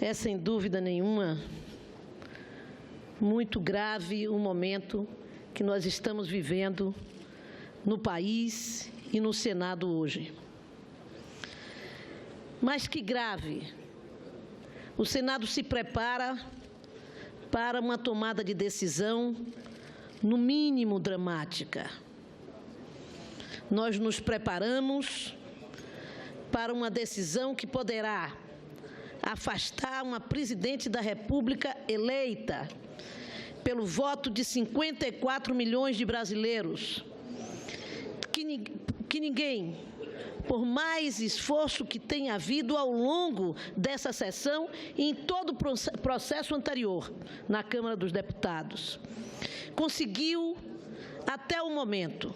É, sem dúvida nenhuma, muito grave o momento que nós estamos vivendo no país e no Senado hoje. Mas que grave! O Senado se prepara para uma tomada de decisão, no mínimo dramática. Nós nos preparamos para uma decisão que poderá afastar uma presidente da República eleita pelo voto de 54 milhões de brasileiros, que ninguém, por mais esforço que tenha havido ao longo dessa sessão e em todo o processo anterior na Câmara dos Deputados, conseguiu, até o momento,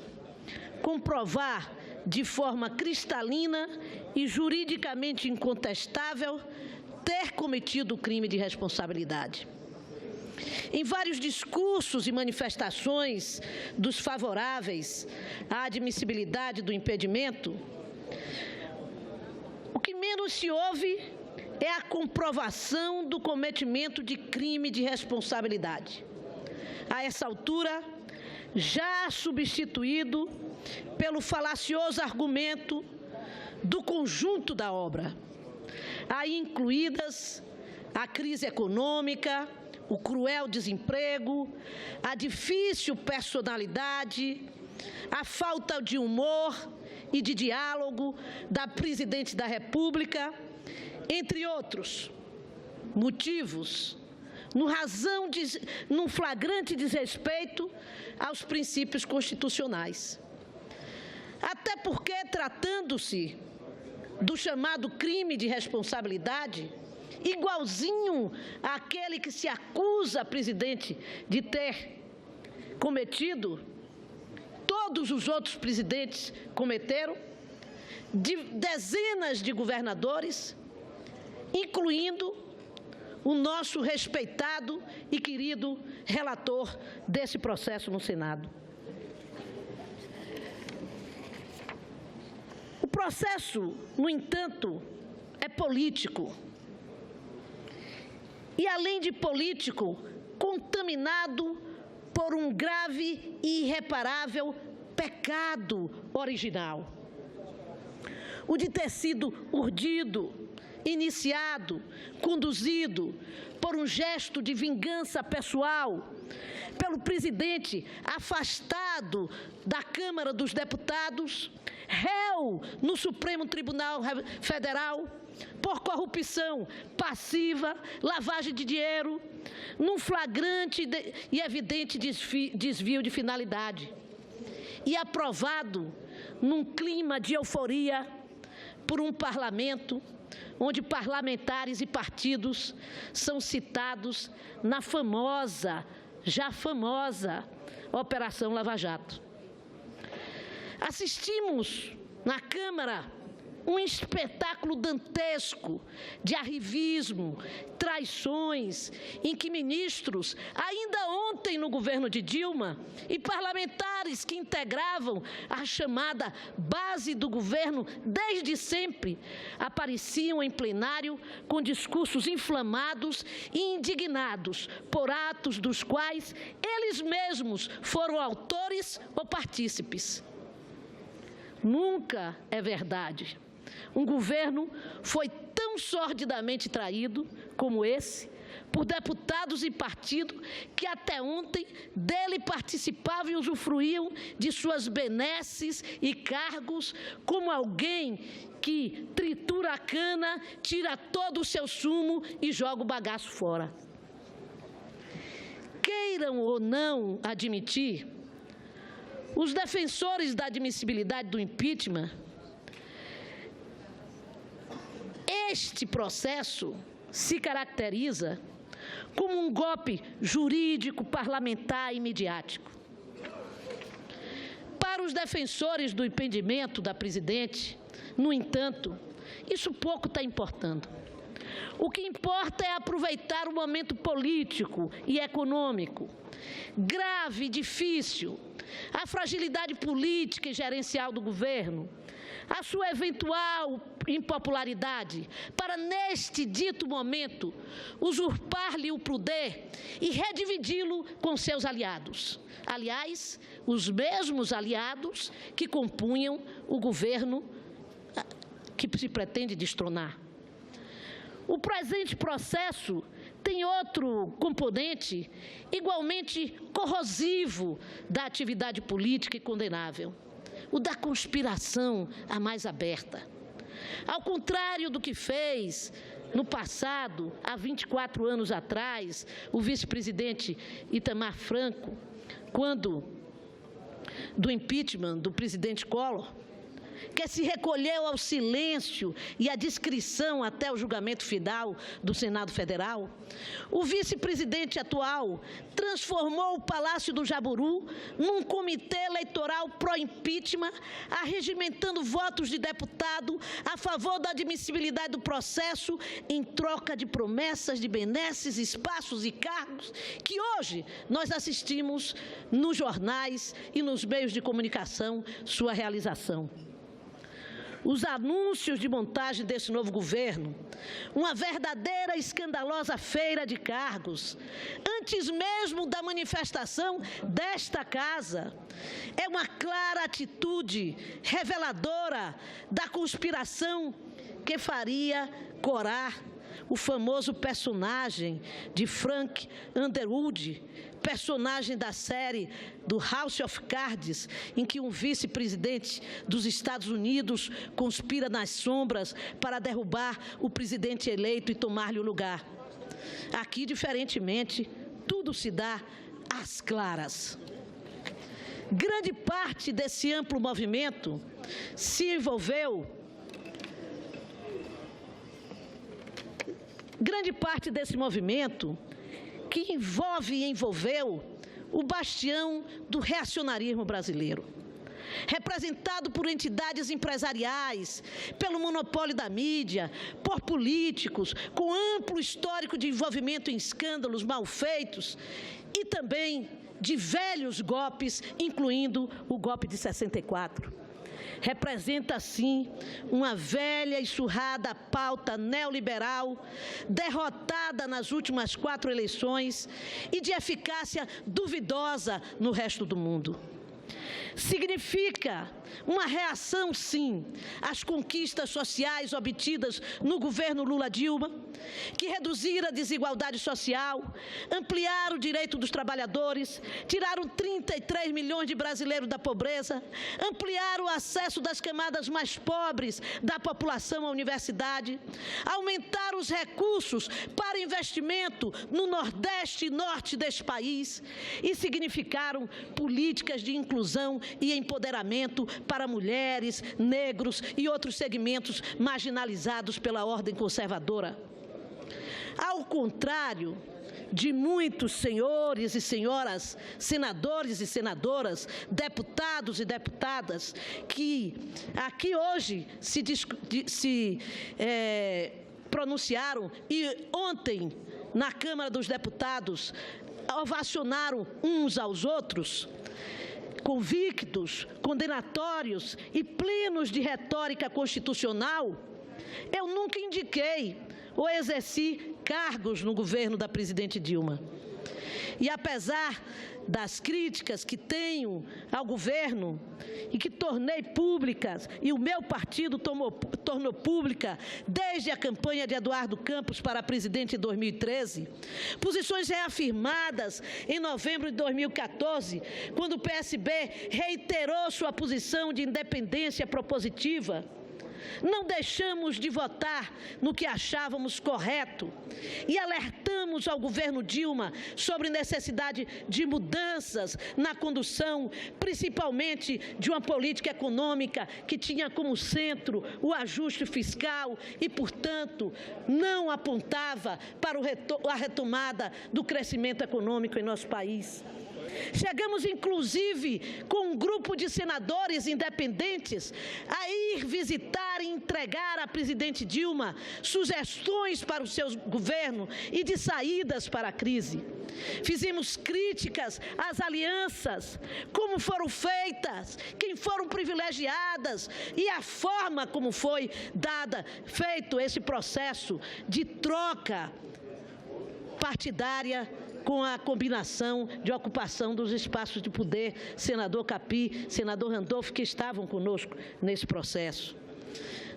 comprovar de forma cristalina e juridicamente incontestável ter cometido o crime de responsabilidade. Em vários discursos e manifestações dos favoráveis à admissibilidade do impedimento, o que menos se ouve é a comprovação do cometimento de crime de responsabilidade. A essa altura, já substituído pelo falacioso argumento do conjunto da obra, aí incluídas a crise econômica, o cruel desemprego, a difícil personalidade, a falta de humor e de diálogo da presidente da República, entre outros motivos, num flagrante desrespeito aos princípios constitucionais. Até porque, tratando-se do chamado crime de responsabilidade, igualzinho àquele que se acusa a presidente de ter cometido, todos os outros presidentes cometeram, de dezenas de governadores, incluindo o nosso respeitado e querido relator desse processo no Senado. O processo, no entanto, é político. E, além de político, contaminado por um grave e irreparável pecado original. O de ter sido urdido, iniciado, conduzido por um gesto de vingança pessoal, pelo presidente afastado da Câmara dos Deputados, réu no Supremo Tribunal Federal, por corrupção passiva, lavagem de dinheiro, num flagrante e evidente desvio de finalidade, e aprovado num clima de euforia por um parlamento onde parlamentares e partidos são citados na já famosa Operação Lava Jato. Assistimos na Câmara um espetáculo dantesco de arrivismo, traições, em que ministros, ainda ontem no governo de Dilma, e parlamentares que integravam a chamada base do governo desde sempre, apareciam em plenário com discursos inflamados e indignados por atos dos quais eles mesmos foram autores ou partícipes. Nunca é verdade. Um governo foi tão sordidamente traído como esse, por deputados e partido que até ontem dele participavam e usufruíam de suas benesses e cargos, como alguém que tritura a cana, tira todo o seu sumo e joga o bagaço fora. Queiram ou não admitir, os defensores da admissibilidade do impeachment, este processo se caracteriza como um golpe jurídico, parlamentar e midiático. Para os defensores do impedimento da presidente, no entanto, isso pouco está importando. O que importa é aproveitar o momento político e econômico grave e difícil a fragilidade política e gerencial do governo, a sua eventual impopularidade, para, neste dito momento, usurpar-lhe o poder e redividi-lo com seus aliados. Aliás, os mesmos aliados que compunham o governo que se pretende destronar. O presente processo tem outro componente igualmente corrosivo da atividade política e condenável, o da conspiração a mais aberta. Ao contrário do que fez no passado, há 24 anos atrás, o vice-presidente Itamar Franco, quando do impeachment do presidente Collor, que se recolheu ao silêncio e à discrição até o julgamento final do Senado Federal, o vice-presidente atual transformou o Palácio do Jaburu num comitê eleitoral pró-impeachment, arregimentando votos de deputado a favor da admissibilidade do processo em troca de promessas de benesses, espaços e cargos que hoje nós assistimos nos jornais e nos meios de comunicação sua realização. Os anúncios de montagem desse novo governo, uma verdadeira escandalosa feira de cargos, antes mesmo da manifestação desta casa, é uma clara atitude reveladora da conspiração que faria corar o famoso personagem de Frank Underwood, personagem da série do House of Cards, em que um vice-presidente dos Estados Unidos conspira nas sombras para derrubar o presidente eleito e tomar-lhe o lugar. Aqui, diferentemente, tudo se dá às claras. Grande parte desse amplo movimento se envolveu. Grande parte desse movimento que envolve e envolveu o bastião do reacionarismo brasileiro, representado por entidades empresariais, pelo monopólio da mídia, por políticos com amplo histórico de envolvimento em escândalos mal feitos e também de velhos golpes, incluindo o golpe de 64. Representa, assim, uma velha e surrada pauta neoliberal, derrotada nas últimas 4 eleições e de eficácia duvidosa no resto do mundo. Significa uma reação, sim, às conquistas sociais obtidas no governo Lula-Dilma, que reduziram a desigualdade social, ampliaram o direito dos trabalhadores, tiraram 33 milhões de brasileiros da pobreza, ampliaram o acesso das camadas mais pobres da população à universidade, aumentaram os recursos para investimento no Nordeste e Norte deste país e significaram políticas de inclusão e empoderamento para mulheres, negros e outros segmentos marginalizados pela ordem conservadora. Ao contrário de muitos senhores e senhoras, senadores e senadoras, deputados e deputadas, que aqui hoje se pronunciaram e ontem na Câmara dos Deputados ovacionaram uns aos outros, convictos, condenatórios e plenos de retórica constitucional, eu nunca indiquei ou exerci cargos no governo da presidente Dilma. E apesar das críticas que tenho ao governo e que tornei públicas, e o meu partido tornou pública desde a campanha de Eduardo Campos para presidente em 2013, posições reafirmadas em novembro de 2014, quando o PSB reiterou sua posição de independência propositiva, não deixamos de votar no que achávamos correto e alertamos ao governo Dilma sobre necessidade de mudanças na condução, principalmente de uma política econômica que tinha como centro o ajuste fiscal e, portanto, não apontava para a retomada do crescimento econômico em nosso país. Chegamos, inclusive, com um grupo de senadores independentes a ir visitar e entregar à presidente Dilma sugestões para o seu governo e de saídas para a crise. Fizemos críticas às alianças, como foram feitas, quem foram privilegiadas e a forma como foi feito esse processo de troca partidária com a combinação de ocupação dos espaços de poder, senador Capi, senador Randolfo, que estavam conosco nesse processo.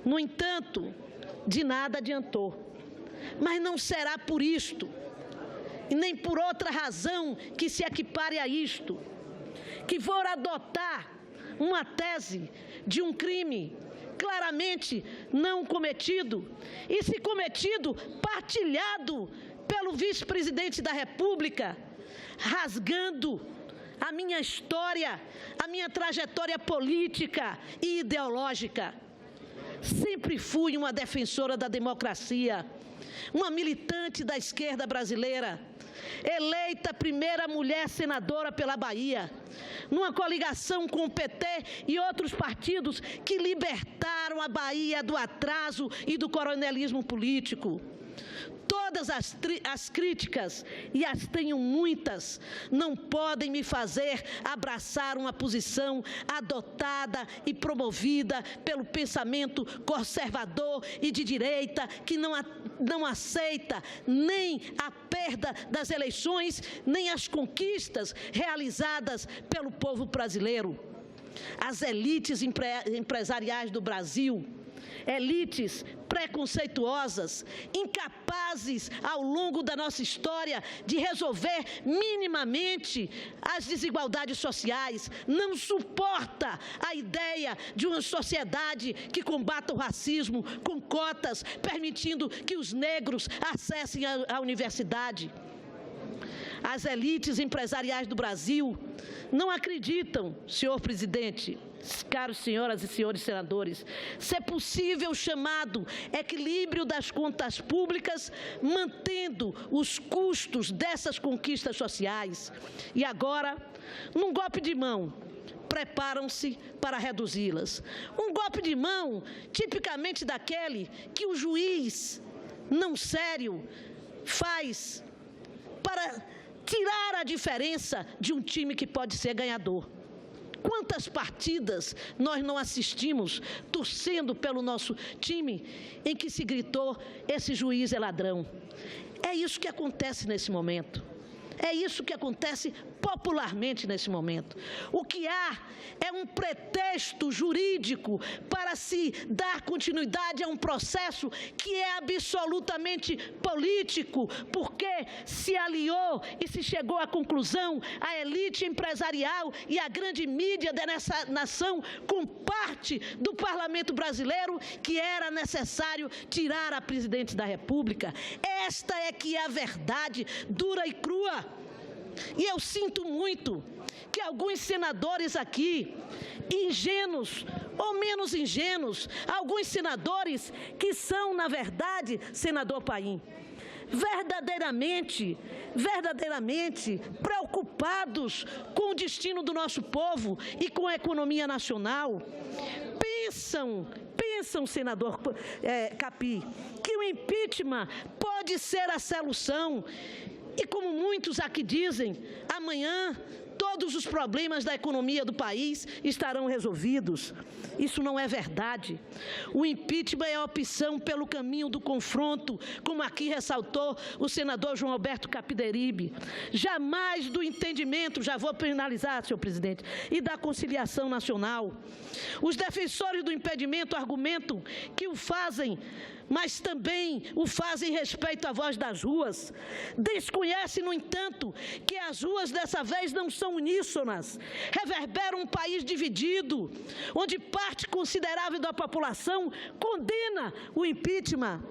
No entanto, de nada adiantou. Mas não será por isto, e nem por outra razão que se equipare a isto, que vou adotar uma tese de um crime claramente não cometido, e se cometido, partilhado pelo vice-presidente da República, rasgando a minha história, a minha trajetória política e ideológica. Sempre fui uma defensora da democracia, uma militante da esquerda brasileira, eleita primeira mulher senadora pela Bahia, numa coligação com o PT e outros partidos que libertaram a Bahia do atraso e do coronelismo político. Todas as críticas, e as tenho muitas, não podem me fazer abraçar uma posição adotada e promovida pelo pensamento conservador e de direita que não aceita nem a perda das eleições, nem as conquistas realizadas pelo povo brasileiro. As elites empresariais do Brasil, elites preconceituosas, incapazes ao longo da nossa história de resolver minimamente as desigualdades sociais, não suporta a ideia de uma sociedade que combata o racismo com cotas, permitindo que os negros acessem a universidade. As elites empresariais do Brasil não acreditam, senhor presidente, caros senhoras e senhores senadores, ser possível o chamado equilíbrio das contas públicas, mantendo os custos dessas conquistas sociais. E agora, num golpe de mão, preparam-se para reduzi-las. Um golpe de mão, tipicamente daquele que o juiz, não sério, faz para tirar a diferença de um time que pode ser ganhador. Quantas partidas nós não assistimos torcendo pelo nosso time em que se gritou: esse juiz é ladrão? É isso que acontece nesse momento. É isso que acontece popularmente nesse momento. O que há é um pretexto jurídico para se dar continuidade a um processo que é absolutamente político, porque se aliou e se chegou à conclusão a elite empresarial e a grande mídia dessa nação com parte do parlamento brasileiro que era necessário tirar a presidente da República. Esta é que é a verdade dura e crua. E eu sinto muito que alguns senadores aqui, ingênuos ou menos ingênuos, alguns senadores que são, na verdade, senador Paim, verdadeiramente preocupados com o destino do nosso povo e com a economia nacional, pensam, senador Capi, que o impeachment pode ser a solução. E como muitos aqui dizem, amanhã todos os problemas da economia do país estarão resolvidos. Isso não é verdade. O impeachment é a opção pelo caminho do confronto, como aqui ressaltou o senador João Alberto Capideribe. Jamais do entendimento, já vou finalizar, senhor presidente, e da conciliação nacional. Os defensores do impedimento argumentam que o fazem, mas também o fazem respeito à voz das ruas. Desconhece, no entanto, que as ruas dessa vez não são uníssonas. Reverberam um país dividido, onde parte considerável da população condena o impeachment.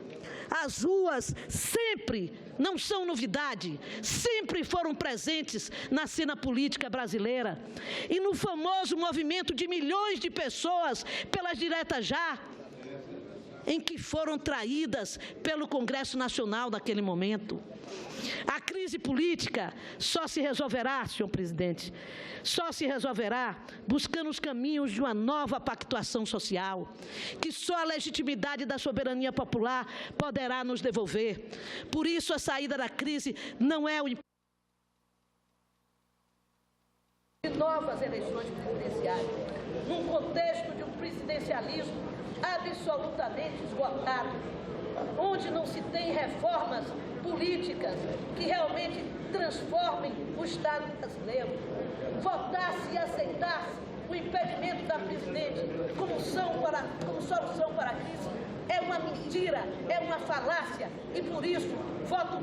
As ruas sempre não são novidade, sempre foram presentes na cena política brasileira. E no famoso movimento de milhões de pessoas pelas diretas já, em que foram traídas pelo Congresso Nacional naquele momento. A crise política só se resolverá, senhor presidente, só se resolverá buscando os caminhos de uma nova pactuação social, que só a legitimidade da soberania popular poderá nos devolver. Por isso, a saída da crise não é o de novas eleições presidenciais, num contexto de um presidencialismo absolutamente esgotado, onde não se tem reformas políticas que realmente transformem o Estado brasileiro. Votar-se e aceitar-se o impedimento da presidente como solução para a crise é uma mentira, é uma falácia, e por isso voto